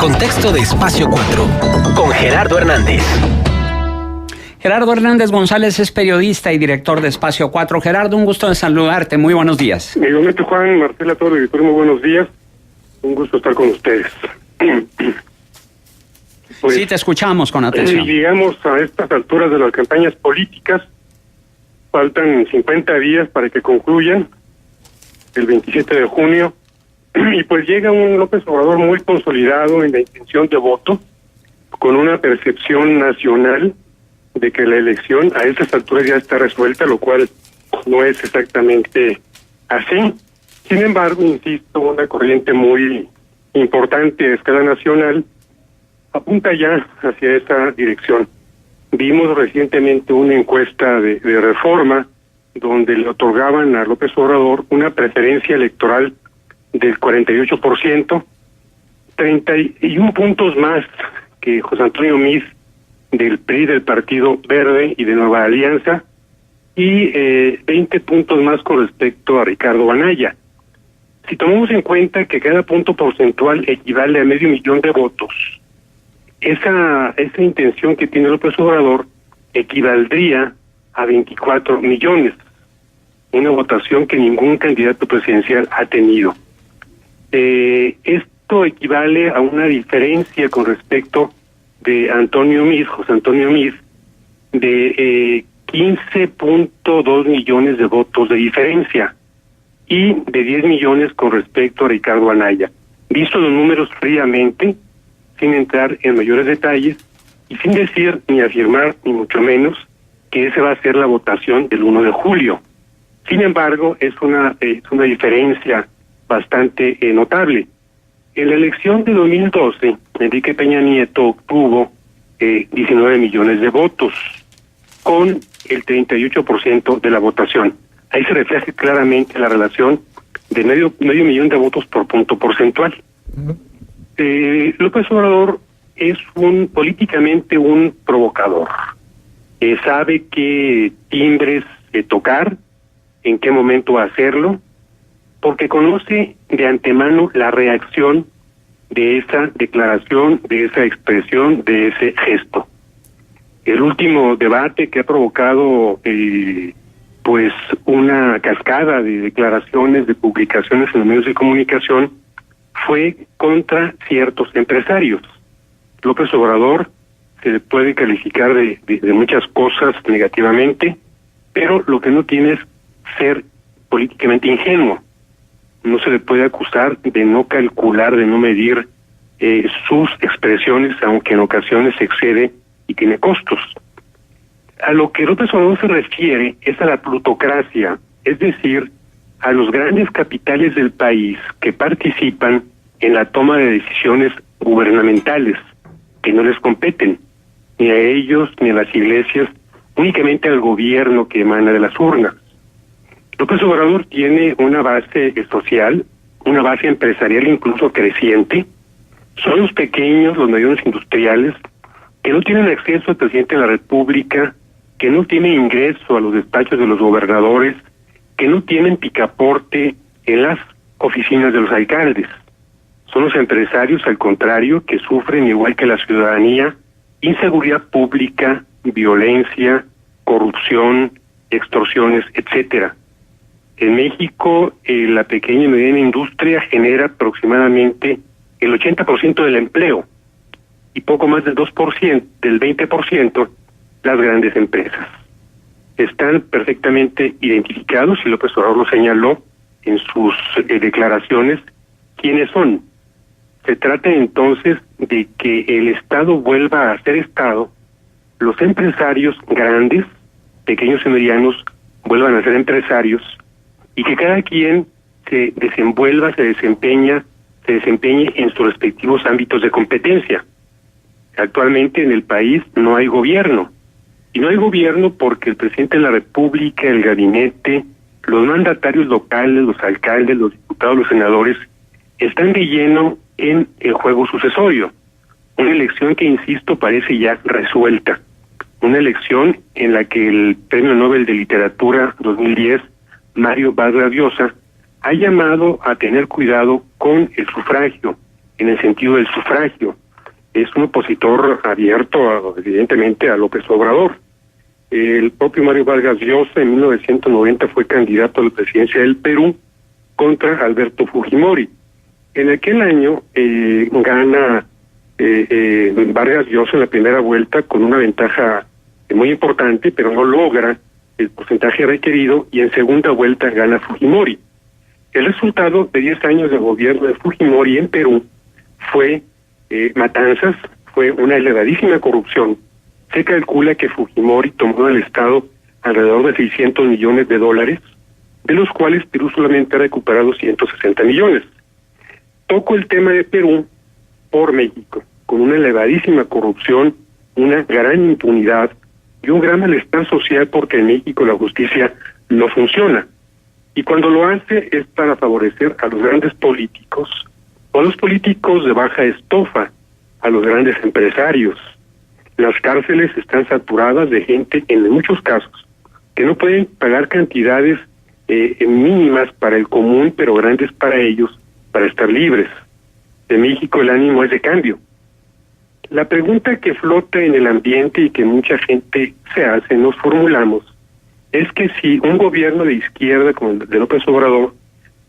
contexto de Espacio 4, con Gerardo Hernández. Gerardo Hernández González es periodista y director de Espacio 4. Gerardo, un gusto de saludarte. Muy buenos días. Igualmente, Juan, Marcela, todo el editor, muy buenos días. Un gusto estar con ustedes. Pues, sí, te escuchamos con atención. Llegamos a estas alturas de las campañas políticas. Faltan 50 días para que concluyan, el 27 de junio. Y pues llega un López Obrador muy consolidado en la intención de voto, con una percepción nacional de que la elección a estas alturas ya está resuelta, lo cual no es exactamente así. Sin embargo, insisto, una corriente muy importante a escala nacional apunta ya hacia esa dirección. Vimos recientemente una encuesta de Reforma donde le otorgaban a López Obrador una preferencia electoral del 48%, 31 puntos más que José Antonio Meade del PRI, del Partido Verde y de Nueva Alianza, y 20 puntos más con respecto a Ricardo Anaya. Si tomamos en cuenta que cada punto porcentual equivale a 500,000 de votos, esa intención que tiene López Obrador equivaldría a 24 millones, una votación que ningún candidato presidencial ha tenido. Esto equivale a una diferencia con respecto de José Antonio Meade, de 15.2 millones de votos de diferencia y de 10 millones con respecto a Ricardo Anaya. Visto los números fríamente, sin entrar en mayores detalles y sin decir ni afirmar ni mucho menos que esa va a ser la votación del 1 de julio. Sin embargo, es una diferencia bastante notable. En la elección de 2012, Enrique Peña Nieto obtuvo 19 millones de votos, con el 38% de la votación. Ahí se refleja claramente la relación de medio millón de votos por punto porcentual. López Obrador es políticamente un provocador. Sabe qué timbres tocar, en qué momento hacerlo, porque conoce de antemano la reacción de esa declaración, de esa expresión, de ese gesto. El último debate que ha provocado pues una cascada de declaraciones, de publicaciones en los medios de comunicación, fue contra ciertos empresarios. López Obrador se le puede calificar de muchas cosas negativamente, pero lo que no tiene es ser políticamente ingenuo. No se le puede acusar de no calcular, de no medir sus expresiones, aunque en ocasiones se excede y tiene costos. A lo que López Obrador se refiere es a la plutocracia, es decir, a los grandes capitales del país que participan en la toma de decisiones gubernamentales que no les competen, ni a ellos ni a las iglesias, únicamente al gobierno que emana de las urnas. López Obrador tiene una base social, una base empresarial incluso creciente. Son los pequeños, los medianos industriales, que no tienen acceso al presidente de la República, que no tienen ingreso a los despachos de los gobernadores, que no tienen picaporte en las oficinas de los alcaldes. Son los empresarios, al contrario, que sufren, igual que la ciudadanía, inseguridad pública, violencia, corrupción, extorsiones, etcétera. En México, la pequeña y mediana industria genera aproximadamente el 80% del empleo y poco más del 2%, del 20%, las grandes empresas. Están perfectamente identificados, y López Obrador lo señaló en sus declaraciones, quiénes son. Se trata entonces de que el Estado vuelva a ser Estado, los empresarios grandes, pequeños y medianos, vuelvan a ser empresarios, y que cada quien se desempeñe en sus respectivos ámbitos de competencia. Actualmente en el país no hay gobierno, y no hay gobierno porque el presidente de la República, el gabinete, los mandatarios locales, los alcaldes, los diputados, los senadores, están de lleno en el juego sucesorio. Una elección que, insisto, parece ya resuelta. Una elección en la que el Premio Nobel de Literatura 2010, Mario Vargas Llosa, ha llamado a tener cuidado con el sufragio, en el sentido del sufragio. Es un opositor abierto, evidentemente, a López Obrador. El propio Mario Vargas Llosa en 1990 fue candidato a la presidencia del Perú contra Alberto Fujimori. En aquel año gana Vargas Llosa en la primera vuelta con una ventaja muy importante, pero no logra el porcentaje requerido, y en segunda vuelta gana Fujimori. El resultado de 10 años de gobierno de Fujimori en Perú fue matanzas, fue una elevadísima corrupción. Se calcula que Fujimori tomó del Estado alrededor de 600 millones de dólares, de los cuales Perú solamente ha recuperado 160 millones. Toco el tema de Perú por México, con una elevadísima corrupción, una gran impunidad y un gran malestar social porque en México la justicia no funciona. Y cuando lo hace es para favorecer a los grandes políticos o a los políticos de baja estofa, a los grandes empresarios. Las cárceles están saturadas de gente, en muchos casos, que no pueden pagar cantidades mínimas para el común, pero grandes para ellos, para estar libres. En México el ánimo es de cambio. La pregunta que flota en el ambiente y que mucha gente se hace, nos formulamos, es que si un gobierno de izquierda como el de López Obrador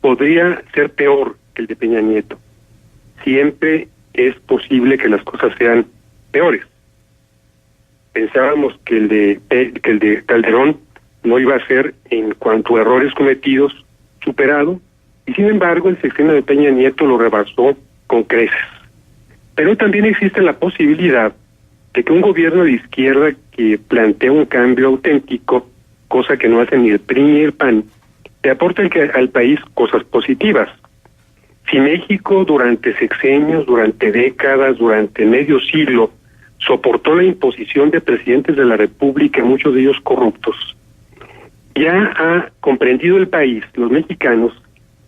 podría ser peor que el de Peña Nieto. Siempre es posible que las cosas sean peores. Pensábamos que el de Calderón no iba a ser, en cuanto a errores cometidos, superado, y sin embargo el sexenio de Peña Nieto lo rebasó con creces. Pero también existe la posibilidad de que un gobierno de izquierda que plantea un cambio auténtico, cosa que no hace ni el PRI ni el PAN, le aporte al país cosas positivas. Si México durante sexenios, durante décadas, durante medio siglo, soportó la imposición de presidentes de la República, muchos de ellos corruptos, ya ha comprendido el país, los mexicanos,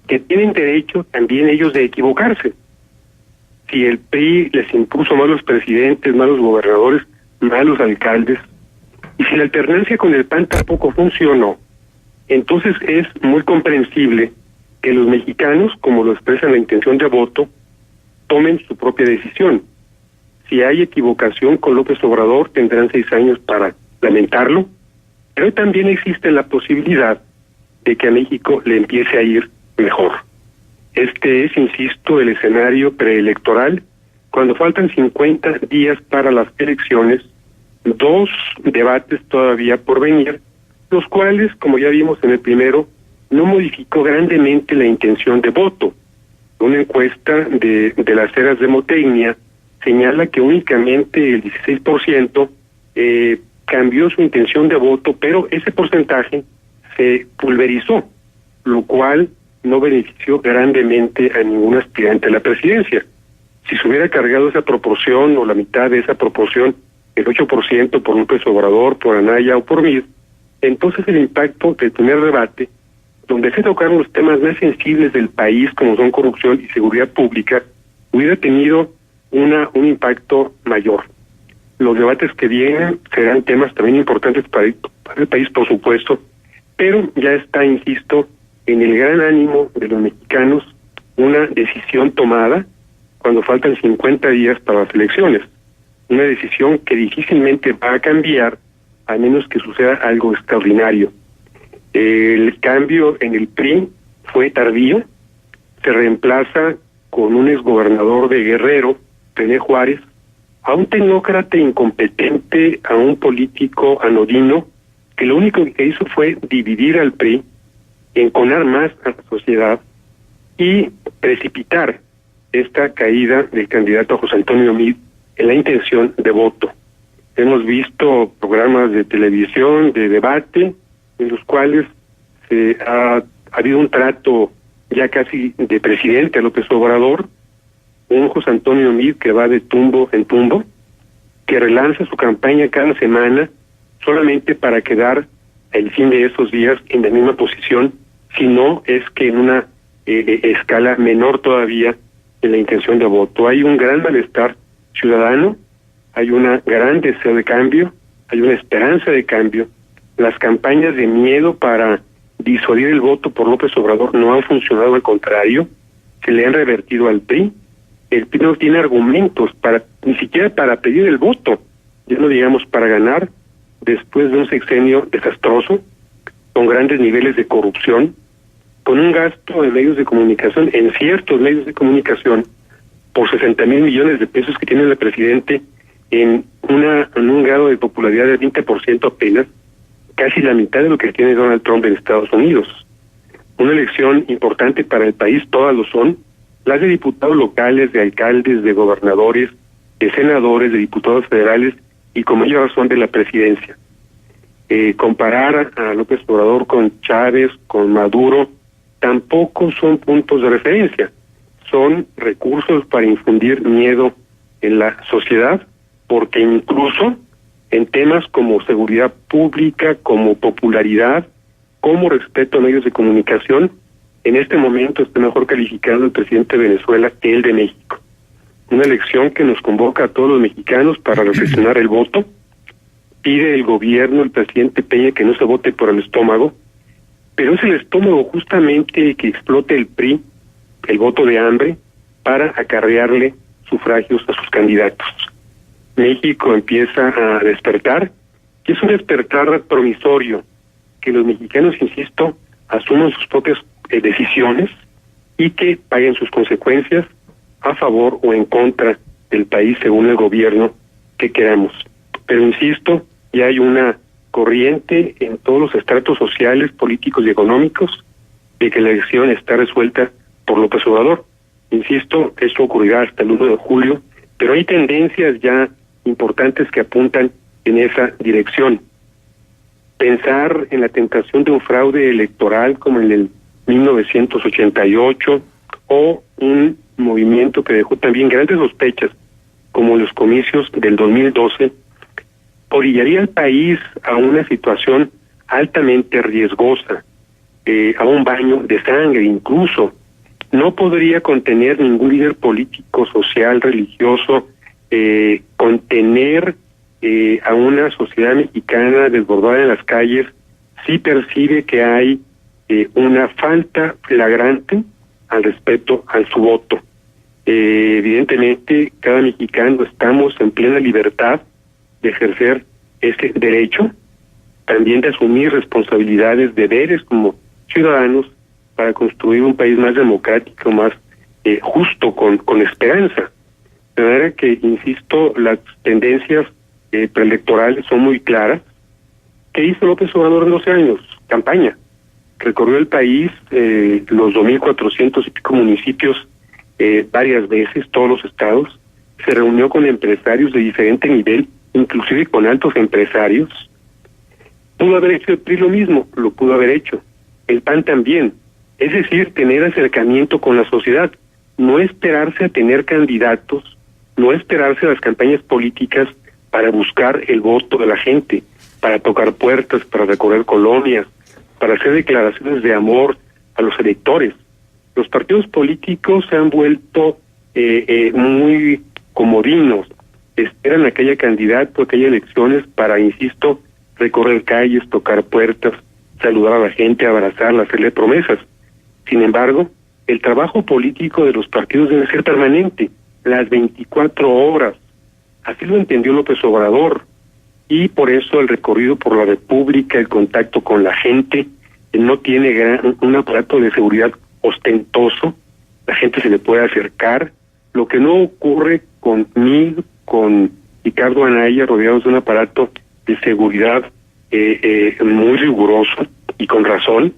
que tienen derecho también ellos de equivocarse. Si el PRI les impuso malos presidentes, malos gobernadores, malos alcaldes, y si la alternancia con el PAN tampoco funcionó, entonces es muy comprensible que los mexicanos, como lo expresan la intención de voto, tomen su propia decisión. Si hay equivocación con López Obrador, tendrán 6 años para lamentarlo, pero también existe la posibilidad de que a México le empiece a ir mejor. Este es, insisto, el escenario preelectoral, cuando faltan 50 días para las elecciones, 2 debates todavía por venir, los cuales, como ya vimos en el primero, no modificó grandemente la intención de voto. Una encuesta de las Heras Demotecnia señala que únicamente el 16% cambió su intención de voto, pero ese porcentaje se pulverizó, lo cual no benefició grandemente a ningún aspirante a la presidencia. Si se hubiera cargado esa proporción o la mitad de esa proporción, el 8% por López Obrador, por Anaya o por mí, entonces el impacto del primer debate, donde se tocaron los temas más sensibles del país, como son corrupción y seguridad pública, hubiera tenido un impacto mayor. Los debates que vienen serán temas también importantes para el país, por supuesto, pero ya está, insisto, en el gran ánimo de los mexicanos una decisión tomada cuando faltan 50 días para las elecciones. Una decisión que difícilmente va a cambiar a menos que suceda algo extraordinario. El cambio en el PRI fue tardío, se reemplaza con un exgobernador de Guerrero, René Juárez, a un tecnócrata incompetente, a un político anodino, que lo único que hizo fue dividir al PRI, enconar más a la sociedad y precipitar esta caída del candidato José Antonio Meade en la intención de voto. Hemos visto programas de televisión, de debate, en los cuales ha habido un trato ya casi de presidente a López Obrador, un José Antonio Meade que va de tumbo en tumbo, que relanza su campaña cada semana solamente para quedar el fin de esos días en la misma posición, si no es que en una escala menor todavía en la intención de voto. Hay un gran malestar ciudadano, hay una gran deseo de cambio, hay una esperanza de cambio. Las campañas de miedo para disuadir el voto por López Obrador no han funcionado, al contrario, se le han revertido al PRI, el PRI no tiene argumentos para, ni siquiera para pedir el voto, ya no digamos para ganar, después de un sexenio desastroso, con grandes niveles de corrupción, con un gasto en medios de comunicación, en ciertos medios de comunicación, por 60,000 millones de pesos que tiene el presidente, en un grado de popularidad del 20% apenas, casi la mitad de lo que tiene Donald Trump en Estados Unidos. Una elección importante para el país, todas lo son, las de diputados locales, de alcaldes, de gobernadores, de senadores, de diputados federales y con mayor razón de la presidencia. Comparar a López Obrador con Chávez, con Maduro, tampoco son puntos de referencia, son recursos para infundir miedo en la sociedad, porque incluso en temas como seguridad pública, como popularidad, como respeto a medios de comunicación, en este momento está mejor calificado el presidente de Venezuela que el de México. Una elección que nos convoca a todos los mexicanos para reflexionar el voto. Pide el gobierno, el presidente Peña, que no se vote por el estómago, pero es el estómago justamente que explote el PRI, el voto de hambre, para acarrearle sufragios a sus candidatos. México empieza a despertar, y es un despertar promisorio, que los mexicanos, insisto, asuman sus propias decisiones y que paguen sus consecuencias a favor o en contra del país según el gobierno que queramos. Pero insisto, ya hay una corriente en todos los estratos sociales, políticos y económicos de que la elección está resuelta por López Obrador. Insisto, esto ocurrirá hasta el 1 de julio, pero hay tendencias ya importantes que apuntan en esa dirección. Pensar en la tentación de un fraude electoral como en el 1988 o un movimiento que dejó también grandes sospechas como los comicios del 2012, orillaría al país a una situación altamente riesgosa, a un baño de sangre incluso. No podría contener ningún líder político, social, religioso, contener a una sociedad mexicana desbordada en las calles si percibe que hay una falta flagrante al respeto a su voto. Evidentemente, cada mexicano estamos en plena libertad de ejercer ese derecho, también de asumir responsabilidades, deberes como ciudadanos para construir un país más democrático, más justo, con esperanza. De manera que, insisto, las tendencias preelectorales son muy claras. ¿Qué hizo López Obrador en 12 años? Campaña. Recorrió el país, los 2,400 y pico municipios, varias veces, todos los estados. Se reunió con empresarios de diferente nivel, inclusive con altos empresarios. Pudo haber hecho el PRI lo mismo, lo pudo haber hecho. El PAN también. Es decir, tener acercamiento con la sociedad. No esperarse a tener candidatos, no esperarse a las campañas políticas para buscar el voto de la gente, para tocar puertas, para recorrer colonias, para hacer declaraciones de amor a los electores. Los partidos políticos se han vuelto muy comodinos, esperan aquella candidato, aquellas elecciones para, insisto, recorrer calles, tocar puertas, saludar a la gente, abrazarla, hacerle promesas. Sin embargo, el trabajo político de los partidos debe ser permanente, las 24 horas. Así lo entendió López Obrador, y por eso el recorrido por la República, el contacto con la gente, no tiene un aparato de seguridad ostentoso, la gente se le puede acercar, lo que no ocurre conmigo, con Ricardo Anaya, rodeados de un aparato de seguridad muy riguroso y con razón,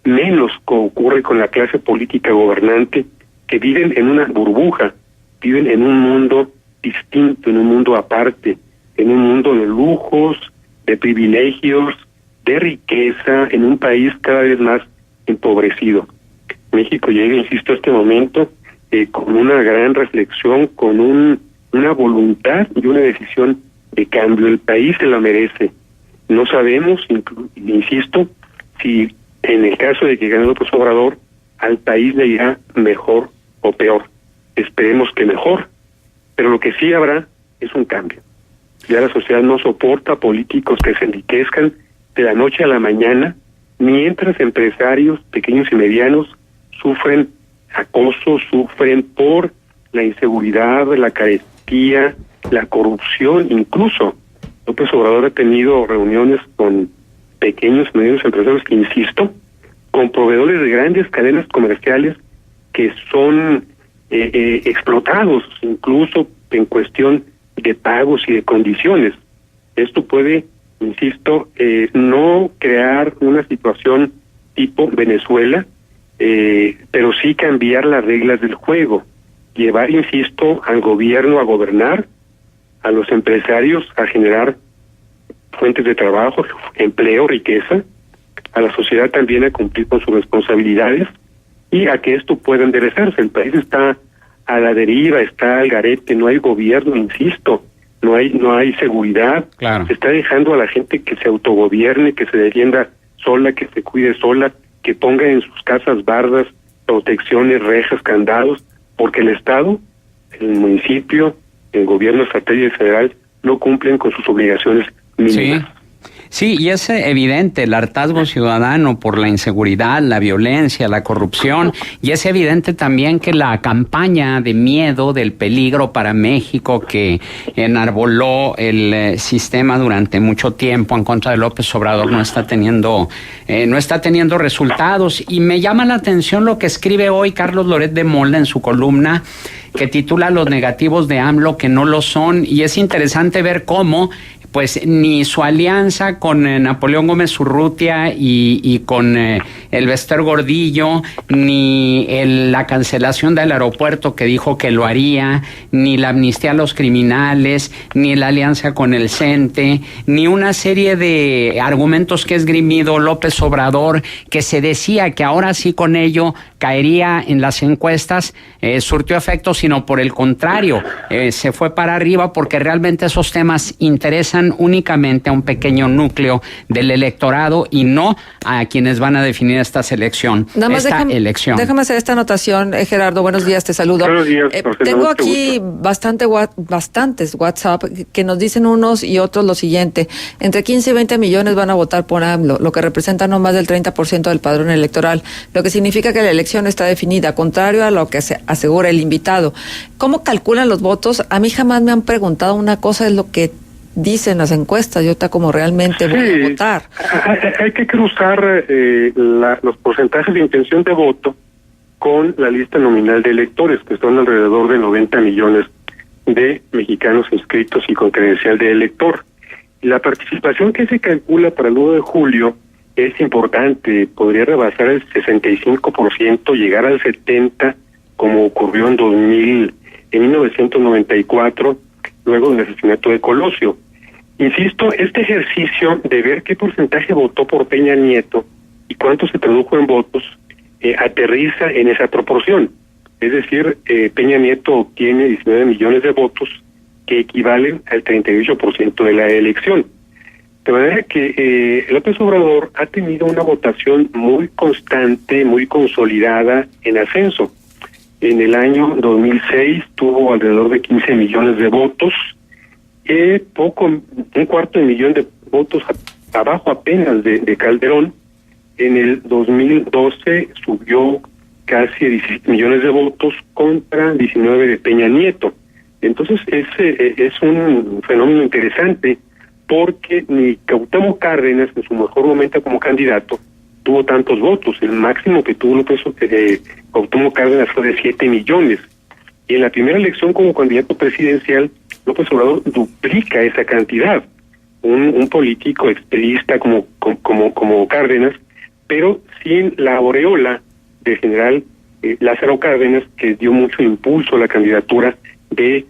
menos ocurre con la clase política gobernante, que viven en una burbuja, viven en un mundo distinto, en un mundo aparte, en un mundo de lujos, de privilegios, de riqueza, en un país cada vez más empobrecido. México llega, insisto, a este momento con una gran reflexión, con una voluntad y una decisión de cambio. El país se la merece. No sabemos, insisto, si en el caso de que gane López Obrador, al país le irá mejor o peor. Esperemos que mejor, pero lo que sí habrá es un cambio. Ya la sociedad no soporta políticos que se enriquezcan de la noche a la mañana, mientras empresarios pequeños y medianos sufren acoso, sufren por la inseguridad, la carestía, la corrupción. Incluso López Obrador ha tenido reuniones con pequeños y medianos empresarios, que insisto, con proveedores de grandes cadenas comerciales que son explotados, incluso en cuestión de pagos y de condiciones. Esto puede, insisto, no crear una situación tipo Venezuela, pero sí cambiar las reglas del juego, llevar, insisto, al gobierno a gobernar, a los empresarios a generar fuentes de trabajo, empleo, riqueza, a la sociedad también a cumplir con sus responsabilidades y a que esto pueda enderezarse. El país está a la deriva, está al garete, no hay gobierno, insisto, no hay seguridad. Claro. Se está dejando a la gente que se autogobierne, que se defienda sola, que se cuide sola, que ponga en sus casas bardas, protecciones, rejas, candados, porque el Estado, el municipio, el gobierno estatal y el federal no cumplen con sus obligaciones mínimas. Sí, y es evidente el hartazgo ciudadano por la inseguridad, la violencia, la corrupción, y es evidente también que la campaña de miedo del peligro para México que enarboló el sistema durante mucho tiempo en contra de López Obrador no está teniendo resultados. Y me llama la atención lo que escribe hoy Carlos Loret de Mola en su columna, que titula Los negativos de AMLO que no lo son, y es interesante ver cómo pues ni su alianza con Napoleón Gómez Urrutia y con Elbester Gordillo, ni la cancelación del aeropuerto que dijo que lo haría, ni la amnistía a los criminales, ni la alianza con el CENTE, ni una serie de argumentos que ha esgrimido López Obrador, que se decía que ahora sí con ello caería en las encuestas, surtió efecto, sino por el contrario, se fue para arriba porque realmente esos temas interesan únicamente a un pequeño núcleo del electorado y no a quienes van a definir esta elección. Déjame hacer esta anotación, Gerardo. Buenos días, te saludo. Buenos días, tengo aquí bastantes WhatsApp que nos dicen unos y otros lo siguiente: entre 15 y 20 millones van a votar por AMLO, lo que representa no más del 30% del padrón electoral, lo que significa que la elección está definida, contrario a lo que asegura el invitado. ¿Cómo calculan los votos? A mí jamás me han preguntado una cosa, es lo que dicen las encuestas, yo como realmente voy a votar. Hay que cruzar los porcentajes de intención de voto con la lista nominal de electores, que son alrededor de 90 millones de mexicanos inscritos y con credencial de elector. La participación que se calcula para el 1 de julio es importante, podría rebasar el 65%, llegar al 70%, como ocurrió en 1994, luego del asesinato de Colosio. Insisto, este ejercicio de ver qué porcentaje votó por Peña Nieto y cuánto se tradujo en votos, aterriza en esa proporción. Es decir, Peña Nieto obtiene 19 millones de votos que equivalen al 38% de la elección. De manera que López Obrador ha tenido una votación muy constante, muy consolidada en ascenso. En el año 2006 tuvo alrededor de 15 millones de votos, un cuarto de millón de votos abajo apenas de Calderón. En el 2012 subió casi 17 millones de votos contra 19 de Peña Nieto. Entonces es un fenómeno interesante, porque ni Cuauhtémoc Cárdenas en su mejor momento como candidato tuvo tantos votos. El máximo que tuvo Cuauhtémoc Cárdenas fue de 7 millones. Y en la primera elección como candidato presidencial, López Obrador duplica esa cantidad. Un político experista como Cárdenas, pero sin la aureola del general Lázaro Cárdenas, que dio mucho impulso a la candidatura de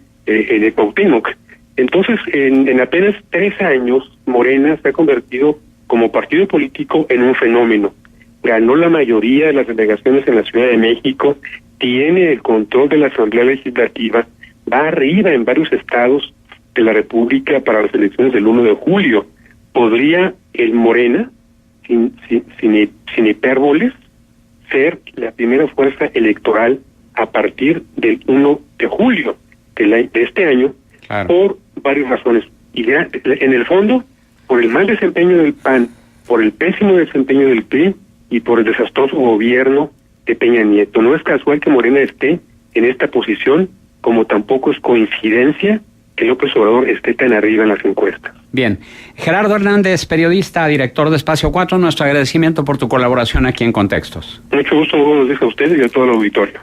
Cuauhtémoc. Entonces, en apenas 3 años, Morena se ha convertido como partido político en un fenómeno. Ganó la mayoría de las delegaciones en la Ciudad de México, tiene el control de la Asamblea Legislativa, va arriba en varios estados de la República para las elecciones del 1 de julio. ¿Podría el Morena, sin hipérboles, ser la primera fuerza electoral a partir del 1 de julio de este año? Claro. Por varias razones. Y en el fondo, por el mal desempeño del PAN, por el pésimo desempeño del PRI y por el desastroso gobierno de Peña Nieto. No es casual que Morena esté en esta posición como tampoco es coincidencia que López Obrador esté tan arriba en las encuestas. Bien. Gerardo Hernández, periodista, director de Espacio 4, nuestro agradecimiento por tu colaboración aquí en Contextos. Mucho gusto, muy buenos días a ustedes y a todo el auditorio.